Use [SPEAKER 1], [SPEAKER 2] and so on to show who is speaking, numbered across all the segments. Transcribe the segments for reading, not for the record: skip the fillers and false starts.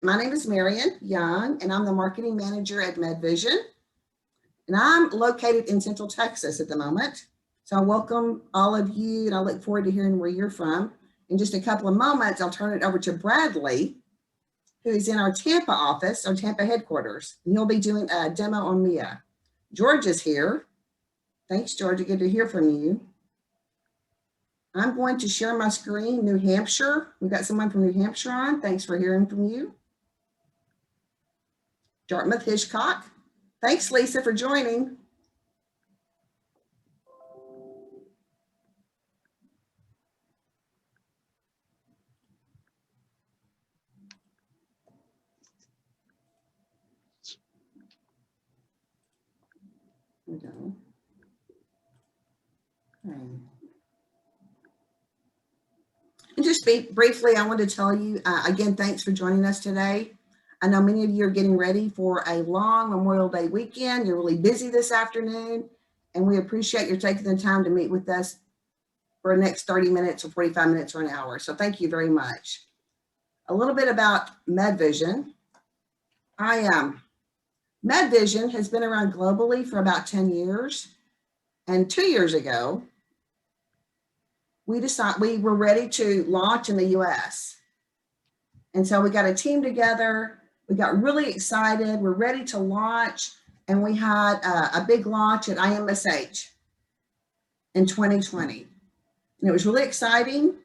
[SPEAKER 1] My name is Marion Young, and I'm the marketing manager at MedVision. And I'm located in Central Texas at the moment. So I welcome all of you, and I look forward to hearing where you're from. In just a couple of moments, I'll turn it over to Bradley, who is in our Tampa office, our Tampa headquarters, and he'll be doing a demo on Mia. George is here. Thanks, George. Good to hear from you. I'm going to share my screen, New Hampshire. We've got someone from New Hampshire on. Thanks for hearing from you. Dartmouth Hitchcock. Thanks, Lisa, for joining. Here we go. Okay. And just briefly, I want to tell you, again, thanks for joining us today. I know many of you are getting ready for a long Memorial Day weekend. You're really busy this afternoon, and we appreciate your taking the time to meet with us for the next 30 minutes or 45 minutes or an hour. So thank you very much. A little bit about MedVision. MedVision has been around globally for about 10 years. And 2 years ago, we decided we were ready to launch in the US. And so we got a team together. We got really excited. We're ready to launch. And we had a big launch at IMSH in 2020. And it was really exciting.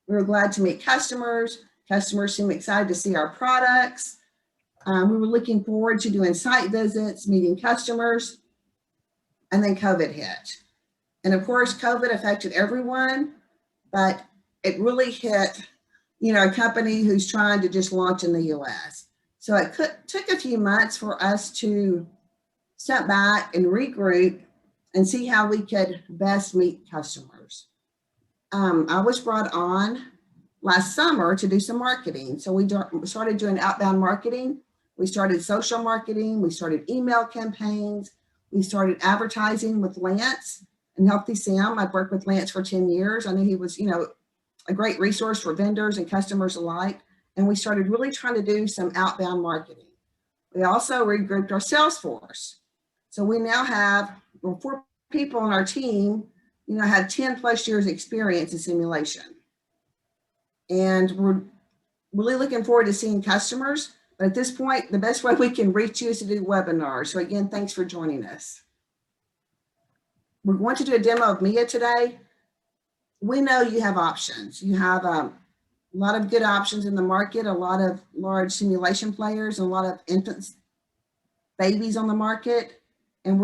[SPEAKER 1] We were glad to meet customers. Customers seemed excited to see our products. We were looking forward to doing site visits, meeting customers. And then COVID hit. And of course, COVID affected everyone, but it really hit, a company who's trying to just launch in the US. So it took a few months for us to step back and regroup and see how we could best meet customers. I was brought on last summer to do some marketing. So we started doing outbound marketing. We started social marketing. We started email campaigns. We started advertising with Lance and Healthy Sam. I've worked with Lance for 10 years. I knew he was, a great resource for vendors and customers alike. And we started really trying to do some outbound marketing. We also regrouped our sales force. So we now have 4 people on our team, have 10 plus years experience in simulation. And we're really looking forward to seeing customers. But at this point, the best way we can reach you is to do webinars. So again, thanks for joining us. We're going to do a demo of Mia today. We know you have options. You have a lot of good options in the market, a lot of large simulation players, and a lot of infants, babies on the market. And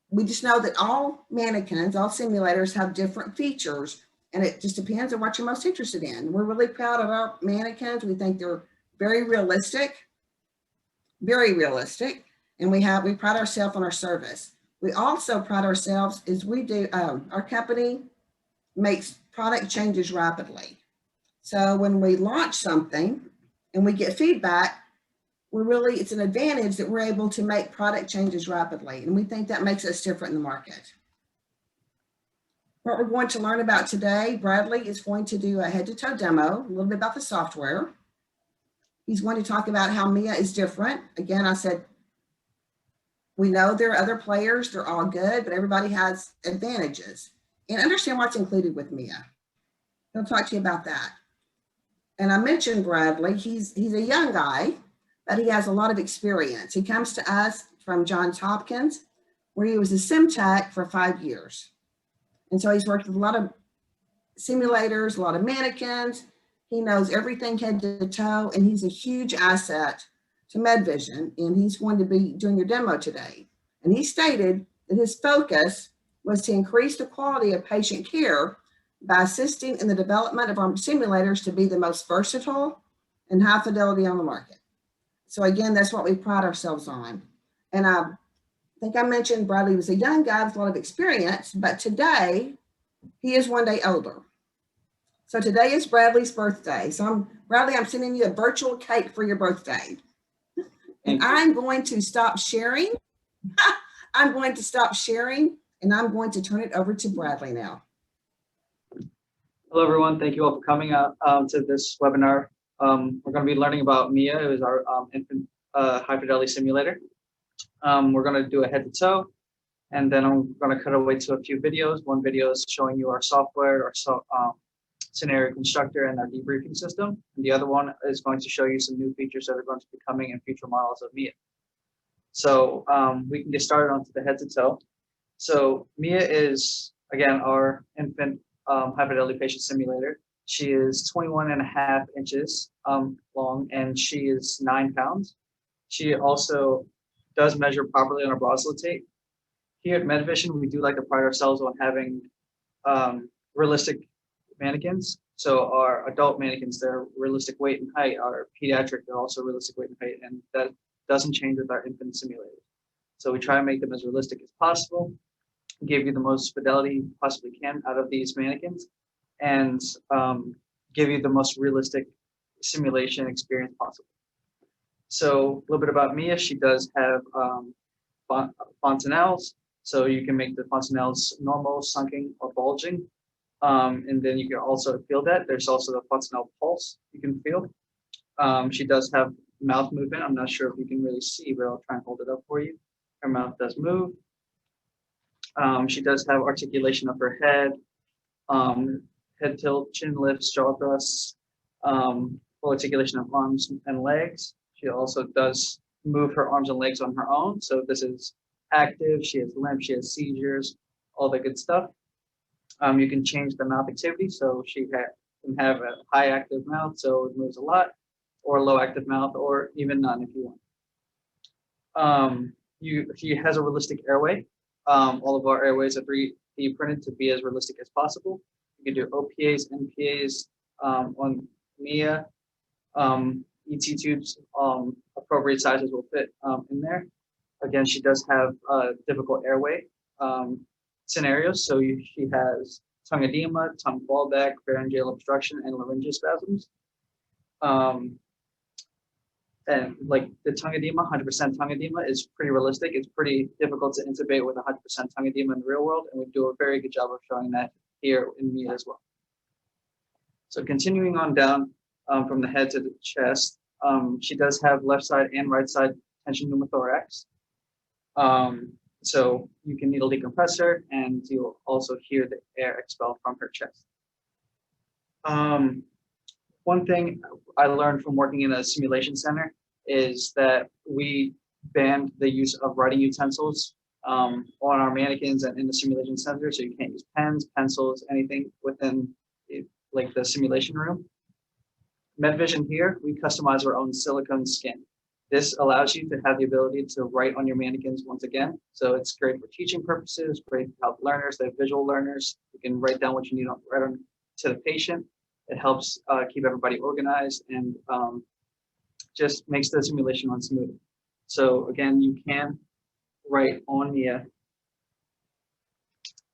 [SPEAKER 1] we just know that all mannequins, all simulators have different features, and it just depends on what you're most interested in. We're really proud of our mannequins. We think they're very realistic, and we pride ourselves on our service. We also pride ourselves as we do, our company makes product changes rapidly. So when we launch something and we get feedback, it's an advantage that we're able to make product changes rapidly. And we think that makes us different in the market. What we're going to learn about today, Bradley is going to do a head-to-toe demo, a little bit about the software. He's going to talk about how Mia is different. Again, I said, we know there are other players, they're all good, but everybody has advantages. And understand what's included with Mia. He'll talk to you about that. And I mentioned Bradley, he's a young guy, but he has a lot of experience. He comes to us from Johns Hopkins, where he was a sim tech for 5 years. And so he's worked with a lot of simulators, a lot of mannequins. He knows everything head to toe, and he's a huge asset to MedVision, and he's going to be doing your demo today. And he stated that his focus was to increase the quality of patient care by assisting in the development of our simulators to be the most versatile and high fidelity on the market. So again, that's what we pride ourselves on. And I think I mentioned Bradley was a young guy with a lot of experience, but today he is 1 day older. So today is Bradley's birthday. So Bradley, I'm sending you a virtual cake for your birthday. And I'm going to stop sharing. I'm going to stop sharing, and I'm going to turn it over to Bradley now.
[SPEAKER 2] Hello, everyone. Thank you all for coming out to this webinar we're going to be learning about Mia. It was our infant high fidelity simulator. We're going to do a head to toe, and then I'm going to cut away to a few videos. One video is showing you our software, our scenario constructor, and our debriefing system. And the other one is going to show you some new features that are going to be coming in future models of Mia. So we can get started onto the head to toe. So Mia is, again, our infant high fidelity patient simulator. She is 21.5 inches long, and she is 9 pounds. She also does measure properly on a Brosla tape. Here at MedVision, we do like to pride ourselves on having realistic mannequins. So our adult mannequins, they're realistic weight and height. Our pediatric, they're also realistic weight and height, and that doesn't change with our infant simulators. So we try to make them as realistic as possible, give you the most fidelity you possibly can out of these mannequins, and give you the most realistic simulation experience possible. So a little bit about Mia. She does have fontanelles. So you can make the fontanelles normal, sunken, or bulging. And then you can also feel that. There's also the fontanelle pulse you can feel. She does have mouth movement. I'm not sure if you can really see, but I'll try and hold it up for you. Her mouth does move. She does have articulation of her head, head tilt, chin lifts, jaw thrusts, full articulation of arms and legs. She also does move her arms and legs on her own. So this is active. She has limp, she has seizures, all the good stuff. You can change the mouth activity. So she can have a high active mouth, so it moves a lot, or low active mouth, or even none if you want. She has a realistic airway. All of our airways are 3D printed to be as realistic as possible. You can do OPAs, NPAs on Mia. ET tubes, appropriate sizes will fit in there. Again, she does have difficult airway scenarios. So she has tongue edema, tongue fallback, pharyngeal obstruction, and laryngeal spasms. And like the tongue edema, 100% tongue edema is pretty realistic. It's pretty difficult to intubate with 100% tongue edema in the real world, and we do a very good job of showing that here in Mia as well. So continuing on down from the head to the chest, she does have left side and right side tension pneumothorax. So you can needle decompress her, and you'll also hear the air expel from her chest. One thing I learned from working in a simulation center is that we banned the use of writing utensils on our mannequins and in the simulation center. So you can't use pens, pencils, anything within like the simulation room. MedVision here, we customize our own silicone skin. This allows you to have the ability to write on your mannequins once again. So it's great for teaching purposes, great to help learners, they're visual learners. You can write down what you need right on to the patient. It helps keep everybody organized and just makes the simulation run smooth. So again, you can write on Mia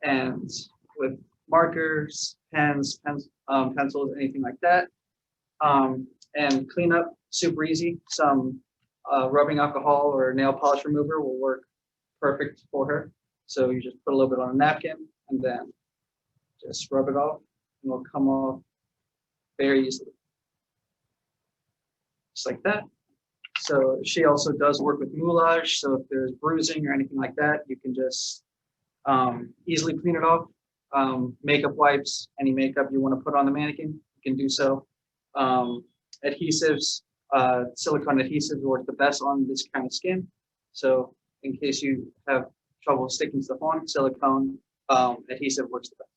[SPEAKER 2] and with markers, pens, pencils, anything like that. And cleanup, super easy. Some rubbing alcohol or nail polish remover will work perfect for her. So you just put a little bit on a napkin and then just rub it off, and it'll come off very easily. Just like that. So she also does work with moulage. So if there's bruising or anything like that, you can just easily clean it off. Makeup wipes, any makeup you want to put on the mannequin, you can do so. Adhesives, silicone adhesives work the best on this kind of skin. So in case you have trouble sticking stuff on, silicone adhesive works the best.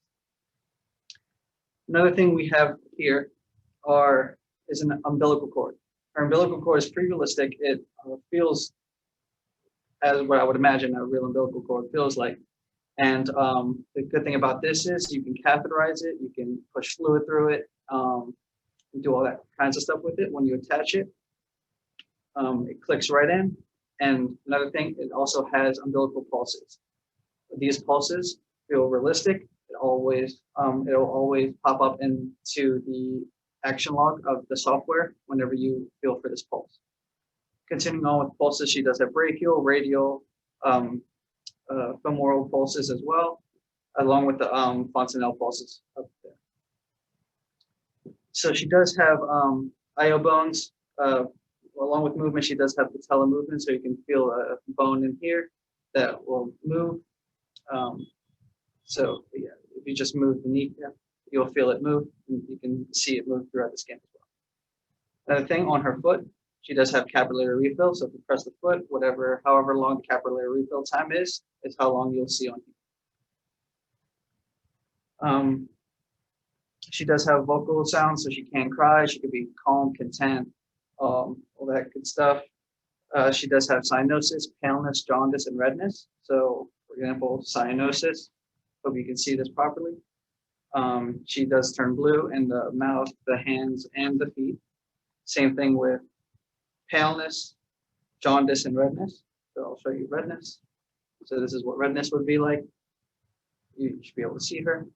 [SPEAKER 2] Another thing we have here is an umbilical cord. Our umbilical cord is pretty realistic. It feels as what I would imagine a real umbilical cord feels like. And the good thing about this is you can catheterize it, you can push fluid through it, do all that kinds of stuff with it. When you attach it, it clicks right in. And another thing, it also has umbilical pulses. These pulses feel realistic. It'll always pop up into the action log of the software whenever you feel for this pulse. Continuing on with pulses, she does have brachial, radial, femoral pulses as well, along with the fontanelle pulses up there. So she does have IO bones. Along with movement, she does have the telemovement, so you can feel a bone in here that will move. So yeah, if you just move the knee, you'll feel it move, and you can see it move throughout the skin as well. Another thing, on her foot, she does have capillary refill. So if you press the foot, however long the capillary refill time is how long you'll see on here. She does have vocal sounds, so she can cry. She could be calm, content, all that good stuff. She does have cyanosis, paleness, jaundice, and redness. So, for example, cyanosis. Hope you can see this properly. She does turn blue in the mouth, the hands, and the feet. Same thing with paleness, jaundice, and redness. So I'll show you redness. So this is what redness would be like. You should be able to see her.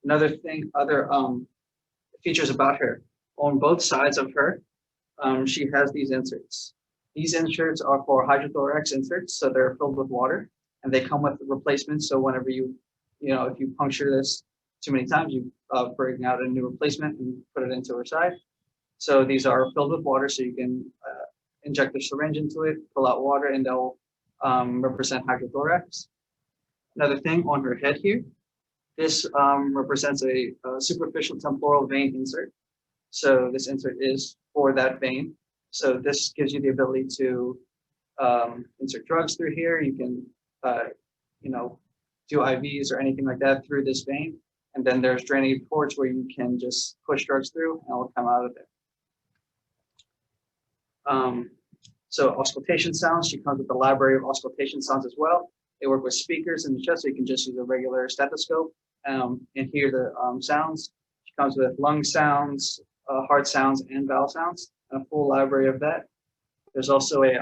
[SPEAKER 2] Another thing, other features about her. On both sides of her, she has these inserts. These inserts are for hydrothorax inserts, so they're filled with water, and they come with replacements. So whenever if you puncture this too many times, you bring out a new replacement and put it into her side. So these are filled with water, so you can inject a syringe into it, pull out water, and they'll represent hydrothorax. Another thing on her head here, this represents a superficial temporal vein insert. So this insert is for that vein. So this gives you the ability to insert drugs through here. You can, do IVs or anything like that through this vein. And then there's draining ports where you can just push drugs through and it'll come out of there. So auscultation sounds, she comes with a library of auscultation sounds as well. They work with speakers in the chest, so you can just use a regular stethoscope and hear the sounds. She comes with lung sounds, heart sounds, and bowel sounds, and a full library of that. There's also a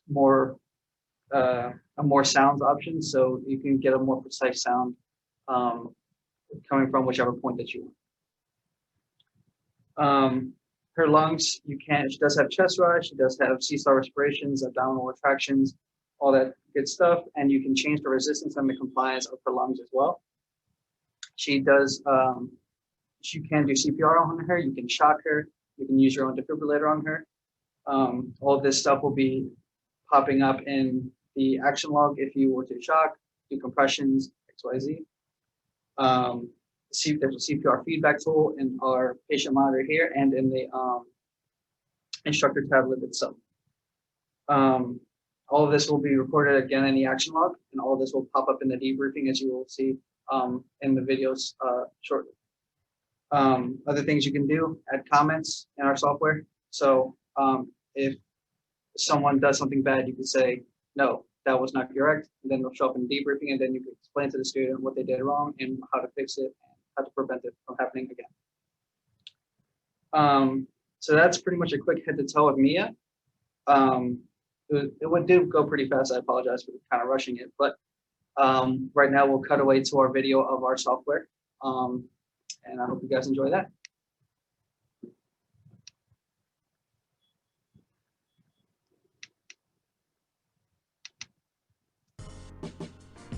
[SPEAKER 2] more sounds option, so you can get a more precise sound coming from whichever point that you want. Her lungs, she does have chest rise, she does have seesaw respirations, abdominal retractions, all that good stuff, and you can change the resistance and the compliance of her lungs as well. She does, you can do CPR on her, you can shock her, you can use your own defibrillator on her. All this stuff will be popping up in the action log if you were to shock, do compressions, XYZ. There's a CPR feedback tool in our patient monitor here and in the instructor tablet itself. All of this will be recorded again in the action log, and all of this will pop up in the debriefing, as you will see in the videos shortly. Other things you can do, add comments in our software. So if someone does something bad, you could say, no, that was not correct. And then it'll show up in the debriefing, and then you can explain to the student what they did wrong and how to fix it and how to prevent it from happening again. So that's pretty much a quick head to toe of Mia. It did go pretty fast. I apologize for kind of rushing it, but right now we'll cut away to our video of our software. And I hope you guys enjoy that.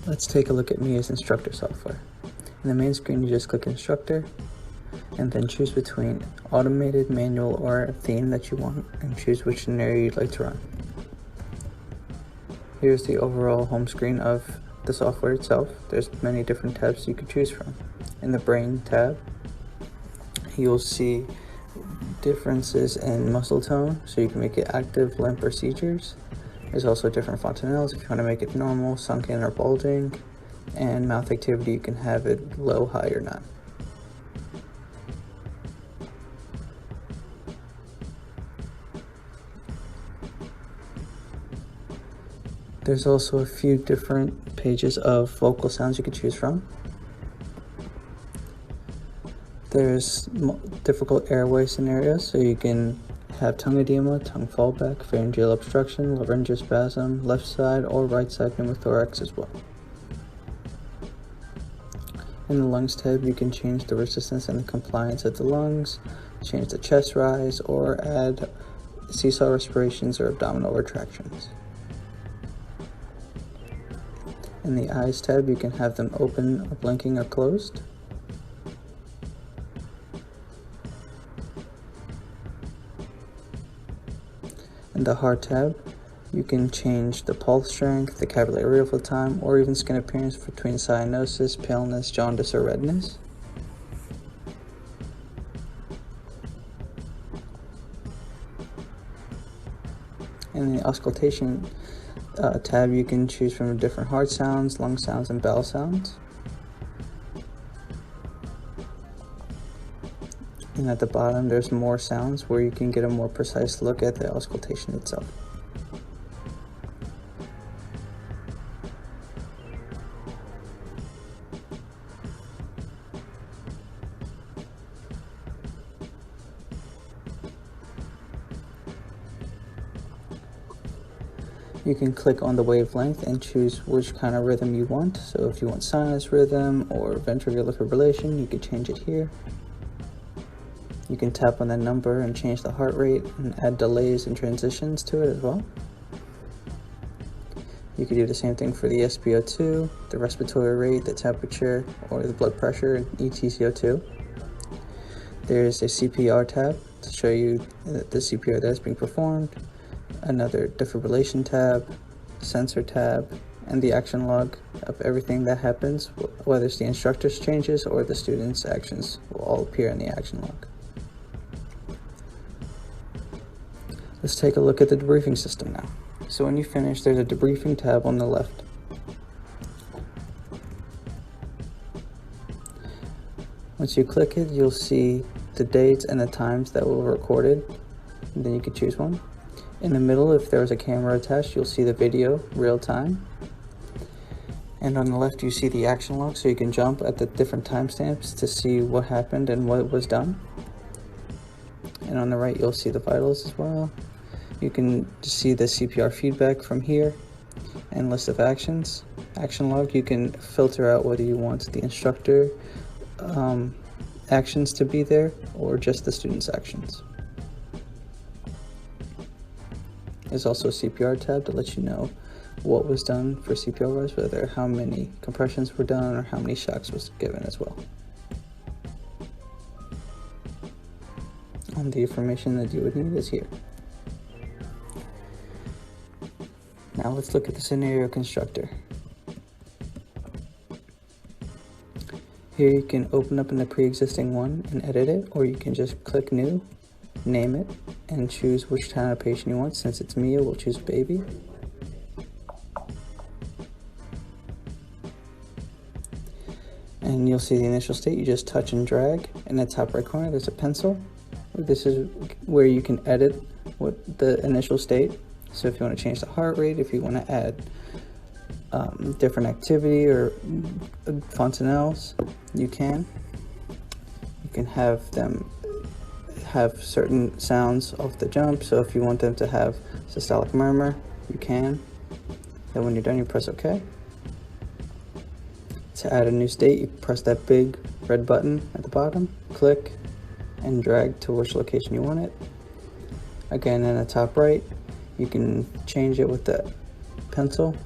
[SPEAKER 3] Let's take a look at Mia's Instructor software. In the main screen, you just click Instructor, and then choose between automated, manual, or a theme that you want, and choose which scenario you'd like to run. Here's the overall home screen of the software itself. There's many different tabs you could choose from. In the Brain tab, you'll see differences in muscle tone, so you can make it active, limp, or seizures. There's also different fontanelles if you want to make it normal, sunken, or bulging, and mouth activity, you can have it low, high, or none. There's also a few different pages of vocal sounds you could choose from. There's difficult airway scenarios, so you can have tongue edema, tongue fallback, pharyngeal obstruction, laryngospasm, left side or right side pneumothorax as well. In the lungs tab, you can change the resistance and the compliance of the lungs, change the chest rise, or add seesaw respirations or abdominal retractions. In the eyes tab, you can have them open, blinking, or closed. In the heart tab, you can change the pulse strength, the capillary refill time, or even skin appearance between cyanosis, paleness, jaundice, or redness. In the auscultation tab, you can choose from different heart sounds, lung sounds, and bowel sounds. And at the bottom, there's more sounds where you can get a more precise look at the auscultation itself. You can click on the wavelength and choose which kind of rhythm you want. So if you want sinus rhythm or ventricular fibrillation, you can change it here. You can tap on the number and change the heart rate and add delays and transitions to it as well. You can do the same thing for the SpO2, the respiratory rate, the temperature, or the blood pressure and EtCO2. There's a CPR tab to show you the CPR that's being performed, another defibrillation tab, sensor tab, and the action log of everything that happens, whether it's the instructor's changes or the student's actions will all appear in the action log. Let's take a look at the debriefing system now. So when you finish, there's a debriefing tab on the left. Once you click it, you'll see the dates and the times that were recorded, and then you can choose one. In the middle, if there was a camera attached, you'll see the video real time. And on the left, you see the action log, so you can jump at the different timestamps to see what happened and what was done. And on the right, you'll see the vitals as well. You can see the CPR feedback from here and list of actions. Action log, you can filter out whether you want the instructor actions to be there or just the student's actions. There's also a CPR tab to let you know what was done for CPR wise, whether how many compressions were done or how many shocks was given as well. And the information that you would need is here. Now let's look at the scenario constructor. Here you can open up in the pre-existing one and edit it, or you can just click new, name it, and choose which kind of patient you want. Since it's Mia, we'll choose baby. And you'll see the initial state. You just touch and drag. In the top right corner, there's a pencil. This is where you can edit what the initial state. So if you want to change the heart rate, if you want to add different activity or fontanelles, you can. You can have them have certain sounds off the jump. So if you want them to have systolic murmur, you can. Then when you're done, you press OK. To add a new state, you press that big red button at the bottom, click, and drag to which location you want it. Again, in the top right, you can change it with the pencil.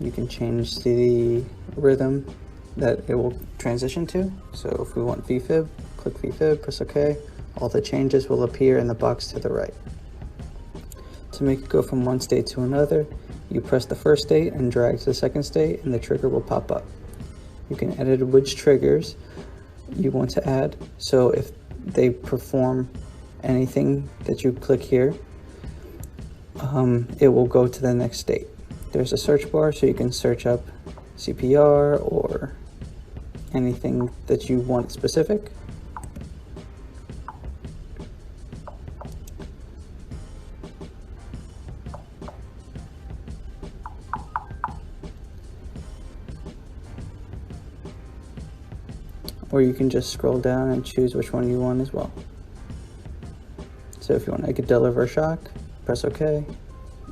[SPEAKER 3] You can change the rhythm that it will transition to. So if we want VFib, click VFib, press OK. All the changes will appear in the box to the right. To make it go from one state to another, you press the first state and drag to the second state, and the trigger will pop up. You can edit which triggers you want to add. So if they perform anything that you click here, it will go to the next state. There's a search bar, so you can search up CPR or anything that you want specific. Or you can just scroll down and choose which one you want as well. So if you want to deliver a shock, press OK,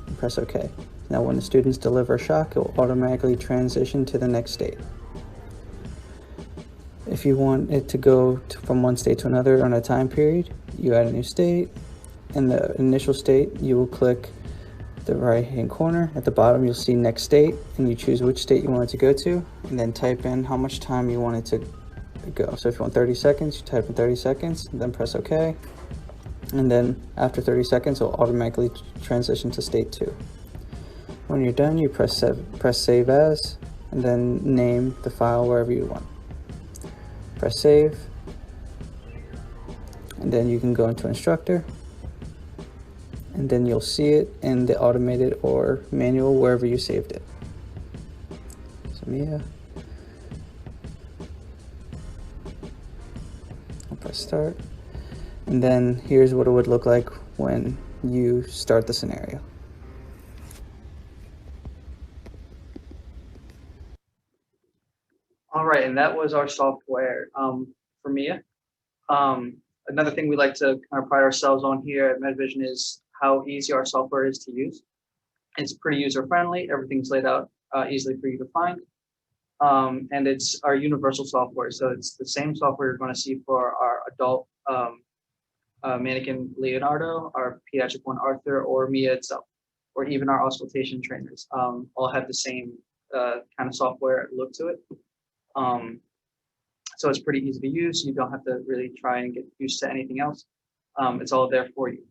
[SPEAKER 3] and press OK. Now when the students deliver a shock, it will automatically transition to the next state. If you want it to go from one state to another on a time period, you add a new state. In the initial state, you will click the right hand corner. At the bottom, you'll see next state, and you choose which state you want it to go to, and then type in how much time you want it to go. So if you want 30 seconds, you type in 30 seconds, and then press OK. And then after 30 seconds, it'll automatically transition to state 2. When you're done, you press save as, and then name the file wherever you want. Press save, and then you can go into Instructor, and then you'll see it in the automated or manual wherever you saved it. So Mia, I'll press start, and then here's what it would look like when you start the scenario.
[SPEAKER 2] All right, and that was our software for Mia. Another thing we like to kind of pride ourselves on here at MedVision is how easy our software is to use. It's pretty user-friendly. Everything's laid out easily for you to find. And it's our universal software. So it's the same software you're going to see for our adult mannequin Leonardo, our pediatric one Arthur, or Mia itself, or even our auscultation trainers. All have the same kind of software look to it. So it's pretty easy to use. You don't have to really try and get used to anything else. It's all there for you.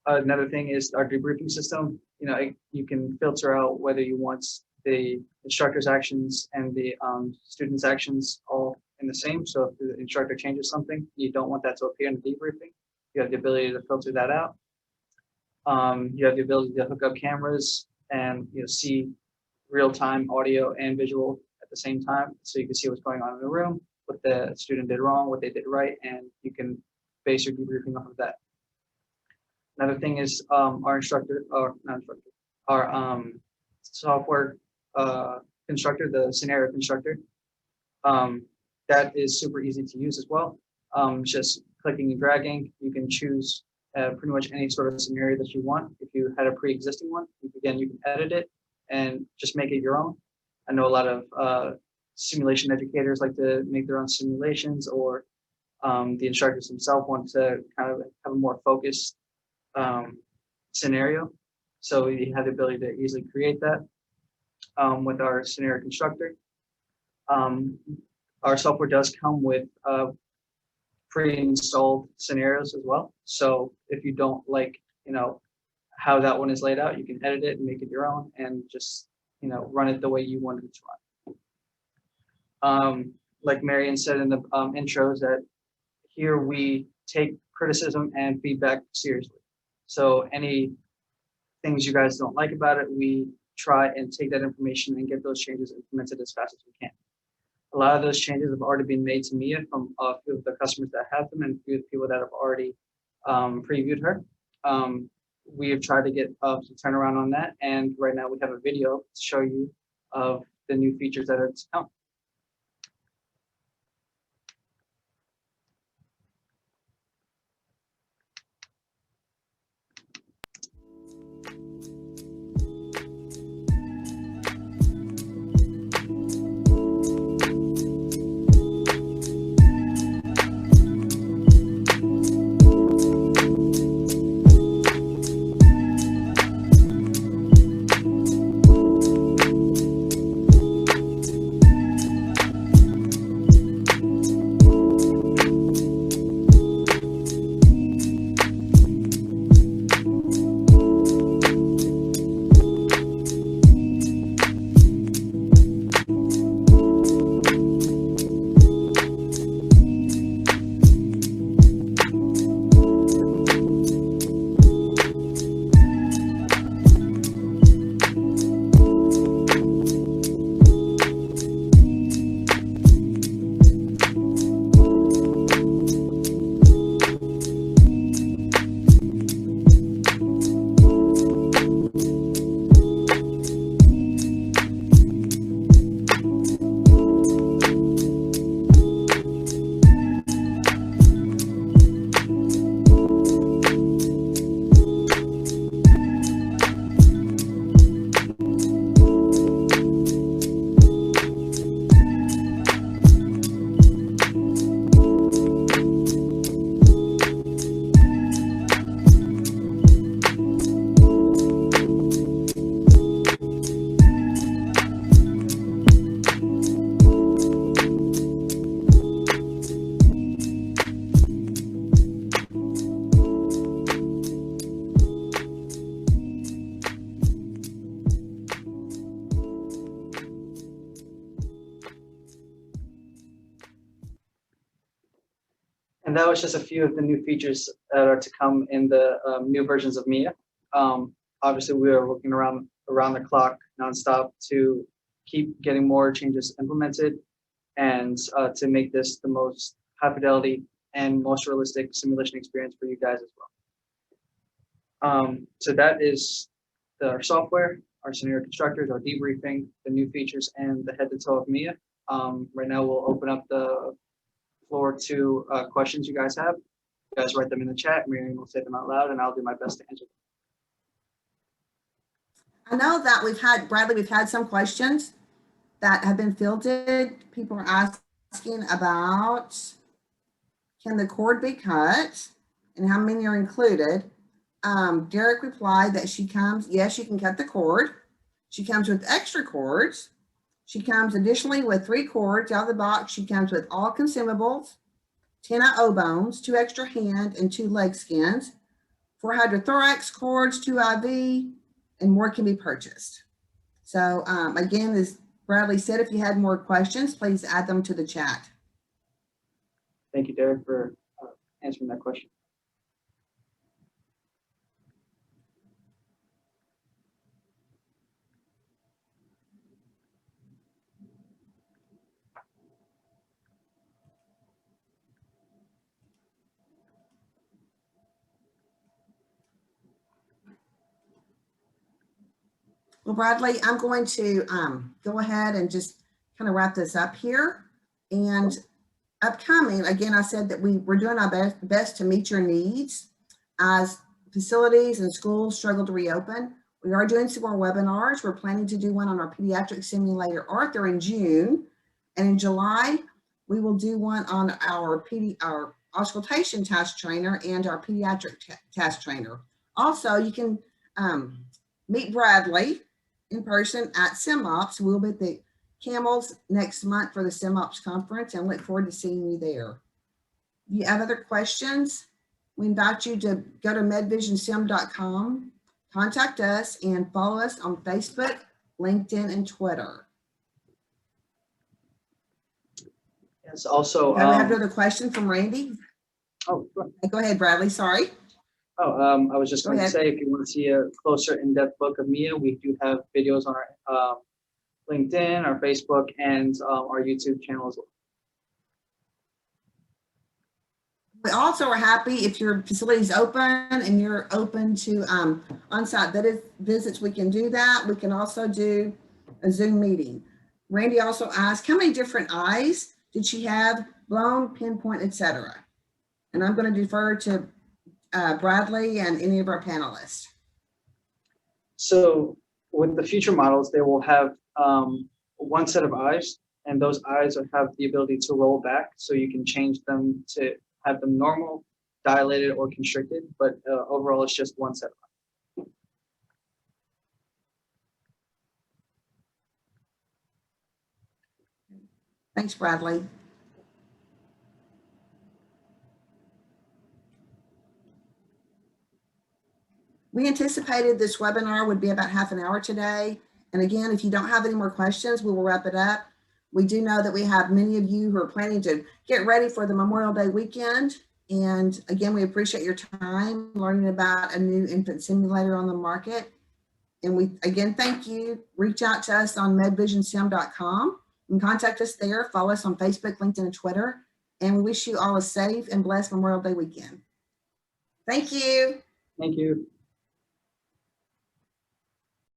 [SPEAKER 2] Another thing is our debriefing system. You know, you can filter out whether you want the instructor's actions and the student's actions all in the same. So if the instructor changes something, you don't want that to appear in the debriefing. You have the ability to filter that out. You have the ability to hook up cameras and see real-time audio and visual at the same time, so you can see what's going on in the room, what the student did wrong, what they did right, and you can base your debriefing off of that. Another thing is our software constructor, the scenario constructor. That is super easy to use as well. Just clicking and dragging, you can choose pretty much any sort of scenario that you want. If you had a pre-existing one, again, you can edit it and just make it your own. I know a lot of simulation educators like to make their own simulations, or the instructors themselves want to kind of have a more focused scenario. So you have the ability to easily create that with our scenario constructor. Our software does come with pre-installed scenarios as well. So if you don't like, how that one is laid out, you can edit it and make it your own and just, run it the way you want it to run. Like Marian said in the intros, that here we take criticism and feedback seriously. So any things you guys don't like about it, we try and take that information and get those changes implemented as fast as we can. A lot of those changes have already been made to Mia from a few of the customers that have them and a few of the people that have already previewed her. We have tried to get some turnaround on that, and right now we have a video to show you of the new features that are to come. And that was just a few of the new features that are to come in the new versions of Mia. Obviously, we are working around the clock nonstop to keep getting more changes implemented and to make this the most high fidelity and most realistic simulation experience for you guys as well. So that is our software, our scenario constructors, our debriefing, the new features, and the head to toe of Mia. Right now, we'll open up the floor to questions you guys have. You guys write them in the chat. Miriam will say them out loud, and I'll do my best to answer them.
[SPEAKER 1] I know that Bradley, we've had some questions that have been fielded. People are asking about, can the cord be cut and how many are included? Derek replied that yes, you can cut the cord. She comes with extra cords. She comes additionally with 3 cords out of the box. She comes with all consumables, 10 O bones, 2 extra hand and 2 leg skins, 4 hydrothorax cords, 2 IV, and more can be purchased. So again, as Bradley said, if you had more questions, please add them to the chat.
[SPEAKER 2] Thank you, Derek, for answering that question.
[SPEAKER 1] Well, Bradley, I'm going to go ahead and just kind of wrap this up here. And upcoming, again, I said that we're doing our best to meet your needs as facilities and schools struggle to reopen. We are doing some more webinars. We're planning to do one on our pediatric simulator, Arthur, in June. And in July, we will do one on our auscultation task trainer and our pediatric task trainer. Also, you can meet Bradley in person at SimOps. We'll be at the Camels next month for the SimOps conference and look forward to seeing you there. If you have other questions, we invite you to go to medvisionsim.com, contact us, and follow us on Facebook, LinkedIn, and Twitter.
[SPEAKER 2] Yes, also.
[SPEAKER 1] We have another question from Randy.
[SPEAKER 2] Oh, sure.
[SPEAKER 1] Go ahead, Bradley. Sorry.
[SPEAKER 2] Oh, I was just going to say, if you want to see a closer, in-depth look of Mia, we do have videos on our LinkedIn, our Facebook, and our YouTube channel as well.
[SPEAKER 1] We also are happy if your facility is open and you're open to on-site visits, we can do that. We can also do a Zoom meeting. Randy also asked, how many different eyes did she have, blown, pinpoint, etc.? And I'm going to defer to Bradley and any of our panelists.
[SPEAKER 2] So with the future models, they will have one set of eyes, and those eyes have the ability to roll back, so you can change them to have them normal, dilated, or constricted, but overall it's just one set of eyes.
[SPEAKER 1] Thanks, Bradley. We anticipated this webinar would be about half an hour today. And again, if you don't have any more questions, we will wrap it up. We do know that we have many of you who are planning to get ready for the Memorial Day weekend. And again, we appreciate your time learning about a new infant simulator on the market. And we, again, thank you. Reach out to us on medvisionsim.com and contact us there. Follow us on Facebook, LinkedIn, and Twitter. And we wish you all a safe and blessed Memorial Day weekend. Thank you.
[SPEAKER 2] Thank you.